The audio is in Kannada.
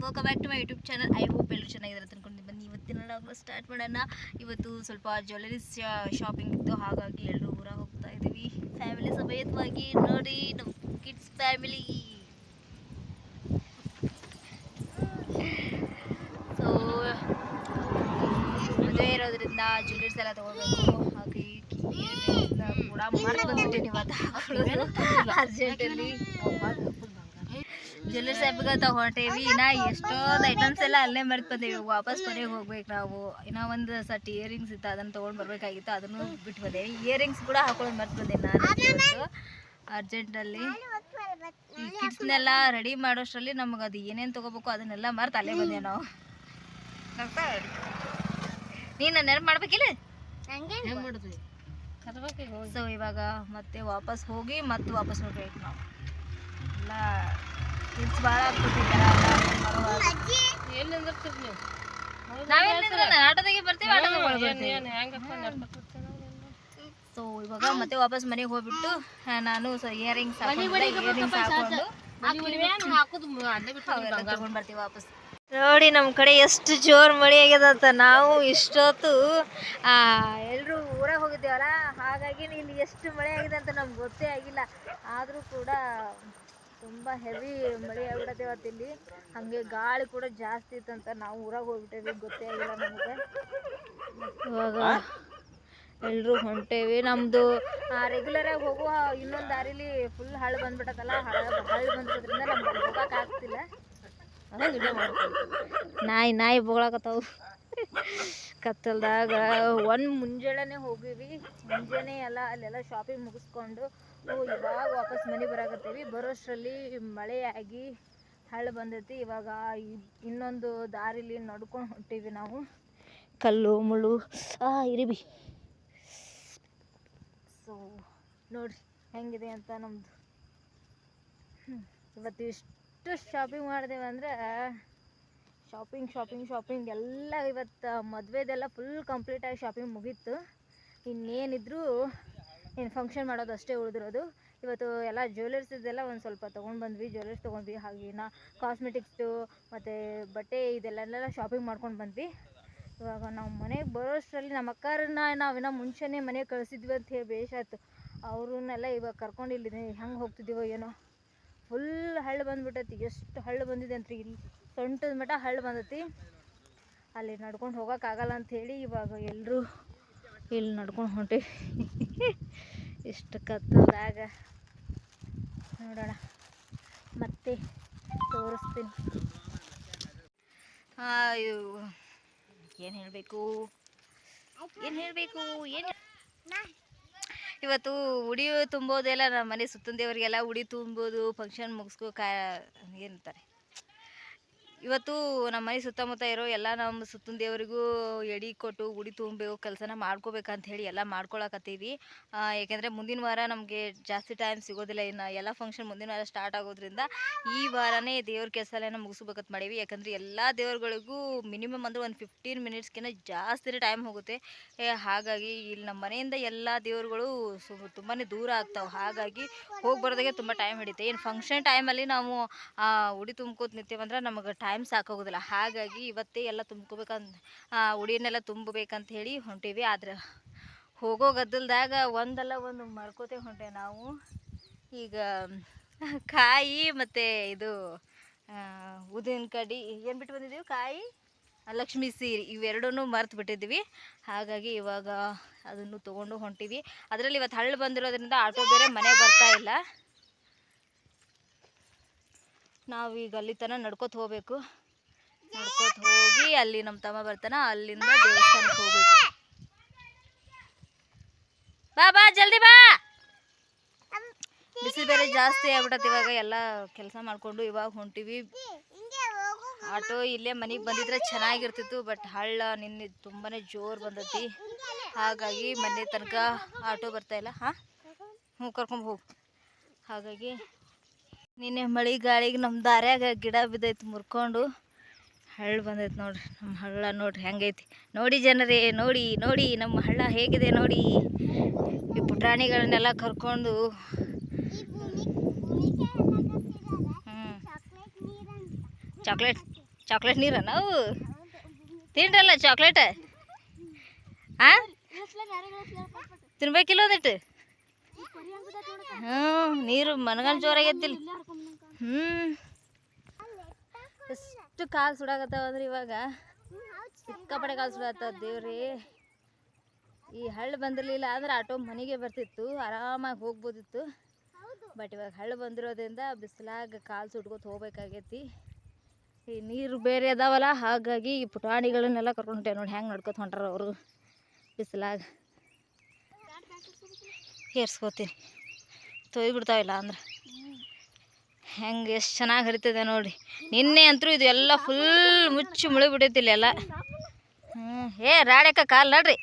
Welcome back to my YouTube channel. I hope ಎಲ್ಲರೂ ಚೆನ್ನಾಗಿದ್ದಾರೆ ಅಂದ್ಕೊಂಡು ಬನ್ನಿ. ಇವತ್ತಿನ ನಾವು ಸ್ಟಾರ್ಟ್ ಮಾಡೋಣ. ಇವತ್ತು ಸ್ವಲ್ಪ ಜ್ಯುವೆಲರೀಸ್ ಶಾಪಿಂಗ್ ಇತ್ತು, ಹಾಗಾಗಿ ಎಲ್ಲರೂ ಊರ ಹೋಗ್ತಾ ಇದ್ದೀವಿ ಫ್ಯಾಮಿಲಿ ಸಮೇತವಾಗಿ. ನೋಡಿ ನಮ್ಮ ಕಿಡ್ಸ್ ಫ್ಯಾಮಿಲಿ. ಸೊ ಮದುವೆ ಇರೋದ್ರಿಂದ ಜ್ಯುವೆಲರೀಸ್ ಎಲ್ಲ ತೊಗೊಳ್ಬೇಕು. ಹಾಗೆ ಕೂಡ ಮಾಡಿ ಬಂದ್ಬಿಟ್ಟೇನೆ ಇವತ್ತು ಅರ್ಜೆಂಟಲ್ಲಿ. ಜ್ಯುವೆಲರ್ಸ್ ಹಬ್ಬಕ್ಕೆ ತಗೊಂಡೇವಿ. ಇನ್ನು ಎಷ್ಟೊಂದು ಐಟಮ್ಸ್ ಎಲ್ಲ ಅಲ್ಲೇ ಮರ್ತು ಬಂದೇವಿ. ವಾಪಸ್ ಮನೆಗೆ ಹೋಗ್ಬೇಕು ನಾವು. ಇನ್ನೂ ಒಂದು ಸಟ್ ಇಯರಿಂಗ್ಸ್ ಇತ್ತು, ಅದನ್ನು ತೊಗೊಂಡು ಬರ್ಬೇಕಾಗಿತ್ತು, ಅದನ್ನು ಬಿಟ್ಟು ಬಂದೇವಿ. ಇಯರಿಂಗ್ಸ್ ಕೂಡ ಹಾಕೊಂಡು ಮರ್ತು ಬಂದೆ ನಾನು ಇವತ್ತು ಅರ್ಜೆಂಟಲ್ಲಿ. ಈ ಕಿಡ್ಸ್ನೆಲ್ಲ ರೆಡಿ ಮಾಡೋಷ್ಟರಲ್ಲಿ ನಮಗೆ ಅದು ಏನೇನು ತೊಗೋಬೇಕು ಅದನ್ನೆಲ್ಲ ಮರ್ತು ಅಲ್ಲೇ ಬಂದೇವೆ ನಾವು. ನೀನು ನೆನಪು ಮಾಡ್ಬೇಕಿಲ್ಲ. ಸೊ ಇವಾಗ ಮತ್ತೆ ವಾಪಸ್ ಹೋಗಿ ಮತ್ತೆ ವಾಪಸ್ ಹೋಗ್ಬೇಕು ನಾವು. ಎಲ್ಲ ಕಿಡ್ಸ್ ಭಾಳ ಆಗ್ತಿರ್ತಾರೆ. ಆಟೋದಾಗೆ ಬರ್ತೀವಿ, ಸೊ ಇವಾಗ ಮತ್ತೆ ವಾಪಸ್ ಮನೆಗೆ ಹೋಗ್ಬಿಟ್ಟು ನಾನು ಇಯರಿಂಗ್ಸ್ ಹಾಕೊಂಡು ತಗೊಂಡ್ ಬರ್ತೀವಿ ವಾಪಸ್. ನೋಡಿ ನಮ್ಮ ಕಡೆ ಎಷ್ಟು ಜೋರು ಮಳೆ ಆಗ್ಯದ ಅಂತ. ನಾವು ಇಷ್ಟೊತ್ತು ಎಲ್ಲರೂ ಊರಾಗ ಹೋಗಿದ್ದೇವಲ್ಲ, ಹಾಗಾಗಿ ಇಲ್ಲಿ ಎಷ್ಟು ಮಳೆ ಆಗಿದೆ ಅಂತ ನಮ್ಗೆ ಗೊತ್ತೇ ಆಗಿಲ್ಲ. ಆದರೂ ಕೂಡ ತುಂಬ ಹೆವಿ ಮಳೆ ಆಗ್ಬಿಡತ್ತೆ ಇವತ್ತು ಇಲ್ಲಿ. ಹಾಗೆ ಗಾಳಿ ಕೂಡ ಜಾಸ್ತಿ ಇತ್ತಂತ ನಾವು ಊರಾಗ ಹೋಗ್ಬಿಟ್ಟೇವಿ, ಗೊತ್ತೇ ಆಗಿಲ್ಲ ನಮಗೆ. ಇವಾಗ ಎಲ್ಲರೂ ಹೊಂಟೇವಿ. ನಮ್ಮದು ರೆಗ್ಯುಲರಾಗಿ ಹೋಗುವ ಇನ್ನೊಂದು ದಾರಿಲಿ ಫುಲ್ ಹಳ್ಳು ಬಂದ್ಬಿಟ್ಟತ್ತಲ್ಲ. ಹಳ್ಳು ಬಂದಿರೋದ್ರಿಂದ ನಮ್ಗೆ ಹೋಗಕ್ಕೆ ಆಗ್ತಿಲ್ಲ. ನಾಯಿ ಬೋಳಾಕತ್ತಾವು ಕತ್ತಲ್ದಾಗ. ಮುಂಜಾನೆ ಹೋಗಿವಿ. ಮುಂಜಾನೆ ಎಲ್ಲ ಅಲ್ಲೆಲ್ಲ ಶಾಪಿಂಗ್ ಮುಗಿಸ್ಕೊಂಡು ಇವಾಗ ವಾಪಸ್ ಮನೆ ಬರಾಕತ್ತೀವಿ. ಬರೋಷ್ಟರಲ್ಲಿ ಮಳೆ ಆಗಿ ಹಳ್ಳು ಬಂದೈತಿ. ಇವಾಗ ಇನ್ನೊಂದು ದಾರಿಲಿ ನಡ್ಕೊಂಡು ಹೊಂಟೀವಿ ನಾವು. ಕಲ್ಲು ಮುಳ್ಳು ಇರಿಬಿ. ಸೊ ನೋಡ್ರಿ ಹೆಂಗಿದೆ ಅಂತ ನಮ್ಮದು. ಇವತ್ತು ಇಷ್ಟು ಶಾಪಿಂಗ್ ಮಾಡಿದೆವು ಅಂದರೆ ಶಾಪಿಂಗ್ ಎಲ್ಲ. ಇವತ್ತು ಮದುವೆದೆಲ್ಲ ಫುಲ್ ಕಂಪ್ಲೀಟಾಗಿ ಶಾಪಿಂಗ್ ಮುಗೀತು. ಇನ್ನೇನಿದ್ರು ಏನು ಫಂಕ್ಷನ್ ಮಾಡೋದು ಅಷ್ಟೇ ಉಳಿದಿರೋದು. ಇವತ್ತು ಎಲ್ಲ ಜ್ಯುವೆಲರ್ಸಿದೆಲ್ಲ ಒಂದು ಸ್ವಲ್ಪ ತೊಗೊಂಡು ಬಂದ್ವಿ. ಜ್ಯುವೆಲರ್ಸ್ ತೊಗೊಂಡ್ವಿ. ಹಾಗೆ ಕಾಸ್ಮೆಟಿಕ್ಸು ಮತ್ತು ಬಟ್ಟೆ ಇದೆಲ್ಲ ಶಾಪಿಂಗ್ ಮಾಡ್ಕೊಂಡು ಬಂದ್ವಿ. ಇವಾಗ ನಾವು ಮನೆಗೆ ಬರೋಷ್ಟರಲ್ಲಿ ನಮ್ಮ ಅಕ್ಕರನ್ನ ನಾವಿನ್ನ ಮುಂಚೆನೇ ಮನೆಗೆ ಕಳಿಸಿದ್ವಿ ಅಂತ ಹೇಳಿ ಬೇಷಾಯ್ತು. ಅವ್ರನ್ನೆಲ್ಲ ಇವಾಗ ಕರ್ಕೊಂಡು ಇಲ್ಲಿ ಹೆಂಗೆ ಹೋಗ್ತಿದ್ದೀವೋ ಏನೋ. ಫುಲ್ ಹಳ್ಳು ಬಂದ್ಬಿಟ್ಟೈತಿ. ಎಷ್ಟು ಹಳ್ಳು ಬಂದಿದೆ ಅಂತ ಇಲ್ಲಿ ಸೊಂಟದ ಮಟ್ಟ ಹಳ್ಳು ಬಂದೈತಿ. ಅಲ್ಲಿ ನಡ್ಕೊಂಡು ಹೋಗೋಕ್ಕಾಗಲ್ಲ ಅಂಥೇಳಿ ಇವಾಗ ಎಲ್ಲರೂ ಇಲ್ಲಿ ನಡ್ಕೊಂಡು ಹೊಂಟೀವಿ. ಎಷ್ಟು ಕತ್ತಲ್ದಾಗ ನೋಡೋಣ, ಮತ್ತೆ ತೋರಿಸ್ತೀನಿ. ಏನು ಹೇಳಬೇಕು ಇವತ್ತು ಉಡಿ ತುಂಬೋದೆಲ್ಲ ನಮ್ಮ ಮನೆ ಸುತ್ತಂದೇವರಿಗೆಲ್ಲ ಉಡಿ ತುಂಬೋದು ಫಂಕ್ಷನ್ ಮುಗಿಸ್ಕೋ ಏನಂತಾರೆ. ಇವತ್ತು ನಮ್ಮ ಮನೆ ಸುತ್ತಮುತ್ತ ಇರೋ ಎಲ್ಲ ನಮ್ಮ ಸುತ್ತನ ದೇವರಿಗೂ ಎಡೆ ಕೊಟ್ಟು ಉಡಿ ತುಂಬಬೇಕು ಕೆಲಸನ ಮಾಡ್ಕೋಬೇಕಂತ ಹೇಳಿ ಎಲ್ಲ ಮಾಡ್ಕೊಳಕತ್ತೀವಿ. ಏಕೆಂದರೆ ಮುಂದಿನ ವಾರ ನಮಗೆ ಜಾಸ್ತಿ ಟೈಮ್ ಸಿಗೋದಿಲ್ಲ. ಇನ್ನು ಎಲ್ಲ ಫಂಕ್ಷನ್ ಮುಂದಿನ ವಾರ ಸ್ಟಾರ್ಟ್ ಆಗೋದ್ರಿಂದ ಈ ವಾರನೇ ದೇವ್ರ ಕೆಲಸ ಎಲ್ಲ ಮುಗಿಸ್ಬೇಕಂತ ಮಾಡೀವಿ. ಯಾಕಂದರೆ ಎಲ್ಲ ದೇವ್ರುಗಳಿಗೂ ಮಿನಿಮಮ್ ಅಂದರೆ ಒಂದು 15 ಮಿನಿಟ್ಸ್ಗಿಂತ ಜಾಸ್ತಿನೇ ಟೈಮ್ ಹೋಗುತ್ತೆ. ಹಾಗಾಗಿ ಇಲ್ಲಿ ನಮ್ಮ ಮನೆಯಿಂದ ಎಲ್ಲ ದೇವ್ರುಗಳು ತುಂಬಾ ದೂರ ಆಗ್ತಾವೆ. ಹಾಗಾಗಿ ಹೋಗಿ ಬರೋದಾಗೆ ತುಂಬ ಟೈಮ್ ಹಿಡಿತೆ. ಏನು ಫಂಕ್ಷನ್ ಟೈಮಲ್ಲಿ ನಾವು ಉಡಿ ತುಂಬ್ಕೋತ ನಿಂತೀವಂದ್ರೆ ನಮಗೆ ಟೈಮ್ ಸಾಕಾಗೋದಿಲ್ಲ. ಹಾಗಾಗಿ ಇವತ್ತೇ ಎಲ್ಲ ತುಂಬ್ಕೋಬೇಕಂತ ಉಡಿಯನ್ನೆಲ್ಲ ತುಂಬಬೇಕಂತ ಹೇಳಿ ಹೊಂಟೀವಿ. ಆದ್ರೆ ಹೋಗೋ ಗದ್ದಲ್ದಾಗ ಒಂದಲ್ಲ ಒಂದು ಮರ್ಕೋತೇ ಹೊಂಟೆ ನಾವು. ಈಗ ಕಾಯಿ ಮತ್ತು ಇದು ಉದ್ದಿನ ಕಡ್ಡಿ ಏನು ಬಿಟ್ಟು ಬಂದಿದ್ದೀವಿ, ಕಾಯಿ ಲಕ್ಷ್ಮೀ ಸೀರೆ ಇವೆರಡೂ ಮರ್ತು ಬಿಟ್ಟಿದ್ದೀವಿ. ಹಾಗಾಗಿ ಇವಾಗ ಅದನ್ನು ತೊಗೊಂಡು ಹೊಂಟೀವಿ. ಅದರಲ್ಲಿ ಇವತ್ತು ಹಳ್ಳು ಬಂದಿರೋದ್ರಿಂದ ಆಟೋ ಬೇರೆ ಮನೆಗೆ ಬರ್ತಾ ಇಲ್ಲ. ನಾವೀಗ ಅಲ್ಲಿ ತನಕ ನಡ್ಕೋತ ಹೋಗ್ಬೇಕು. ನಡ್ಕೋತ ಹೋಗಿ ಅಲ್ಲಿ ನಮ್ಮ ತಮ್ಮ ಬರ್ತಾನ, ಅಲ್ಲಿಂದ ದೇವಸ್ಥಾನಕ್ಕೆ ಹೋಗ್ಬೇಕು. ಬಾ ಜಲ್ದಿ ಬಾ. ಬಿಸಿಲು ಬೇರೆ ಜಾಸ್ತಿ ಆಗ್ಬಿಟ್ಟತಿ. ಇವಾಗ ಎಲ್ಲ ಕೆಲಸ ಮಾಡಿಕೊಂಡು ಇವಾಗ ಹೊಂಟೀವಿ. ಆಟೋ ಇಲ್ಲೇ ಮನೆಗೆ ಬಂದಿದ್ರೆ ಚೆನ್ನಾಗಿರ್ತಿತ್ತು. ಬಟ್ ಹಳ್ಳ ನಿನ್ನೆ ತುಂಬಾ ಜೋರು ಬಂದತಿ. ಹಾಗಾಗಿ ಮನೆ ತನಕ ಆಟೋ ಬರ್ತಾಯಿಲ್ಲ. ಕರ್ಕೊಂಡು ಹೋಗು. ಹಾಗಾಗಿ ನಿನ್ನೆ ಮಳೆ ಗಾಳಿಗೆ ನಮ್ಮ ದಾರ್ಯಾಗ ಗಿಡ ಬಿದ್ದೈತಿ ಮುರ್ಕೊಂಡು ಹಳ್ಳು ಬಂದೈತೆ. ನೋಡ್ರಿ ನಮ್ಮ ಹಳ್ಳ ನೋಡ್ರಿ ಹೆಂಗೈತಿ. ನೋಡಿ ಜನರೇ, ನೋಡಿ ನಮ್ಮ ಹಳ್ಳ ಹೇಗಿದೆ ನೋಡಿ. ಈ ಪುಟಾಣಿಗಳನ್ನೆಲ್ಲ ಕರ್ಕೊಂಡು ಚಾಕ್ಲೇಟ್ ಚಾಕ್ಲೇಟ್ ನೀರ ನಾವು ತಿನ್ರಲ್ಲ ಚಾಕ್ಲೇಟ್. ಹಾಂ ತಿನ್ಬೇಕಿಲ್ಲ ಒಂದಿಟ್ಟು. ಹ್ಞೂ ನೀರು ಮನಗಂಡು ಜೋರಾಗೈತಿಲ್ಲ. ಎಷ್ಟು ಕಾಲು ಸುಡಾಕತ್ತಾವ ಅಂದ್ರೆ ಇವಾಗ ಸಿಕ್ಕಾಪಟ್ಟೆ ಕಾಲು ಸುಡಾಕತ್ತಾವ. ದೇವ್ರಿ, ಈ ಹಳ್ಳು ಬಂದಿರಲಿಲ್ಲ ಅಂದ್ರೆ ಆಟೋ ಮನೆಗೆ ಬರ್ತಿತ್ತು, ಆರಾಮಾಗಿ ಹೋಗ್ಬೋದಿತ್ತು. ಬಟ್ ಇವಾಗ ಹಳ್ಳು ಬಂದಿರೋದ್ರಿಂದ ಬಿಸಿಲಾಗ ಕಾಲು ಸುಟ್ಕೋತ ಹೋಗ್ಬೇಕಾಗೈತಿ. ಈ ನೀರು ಬೇರೆ ಅದಾವಲ್ಲ, ಹಾಗಾಗಿ ಈ ಪುಟಾಣಿಗಳನ್ನೆಲ್ಲ ಕರ್ಕೊಂಡು ಹೊಂಟೇವೆ ನೋಡಿ ಹೆಂಗೆ ನಡ್ಕೊತ ಹೊಂಟಾರ ಅವರು ಬಿಸಿಲಾಗ. ಏರ್ಸ್ಕೋತೀನಿ, ತೊಯ್ಬಿಡ್ತಾವಿಲ್ಲ ಅಂದ್ರೆ. ಹೆಂಗೆ ಎಷ್ಟು ಚೆನ್ನಾಗಿ ಹರಿತದೆ ನೋಡಿ. ನಿನ್ನೆ ಅಂತೂ ಇದು ಎಲ್ಲ ಫುಲ್ ಮುಚ್ಚಿ ಮುಳುಗಿಬಿಟ್ಟೈತಿಲ್ಲ ಎಲ್ಲ. ರಾಡ್ಯಾಕ ಕಾಲು ನಡ್ರಿ.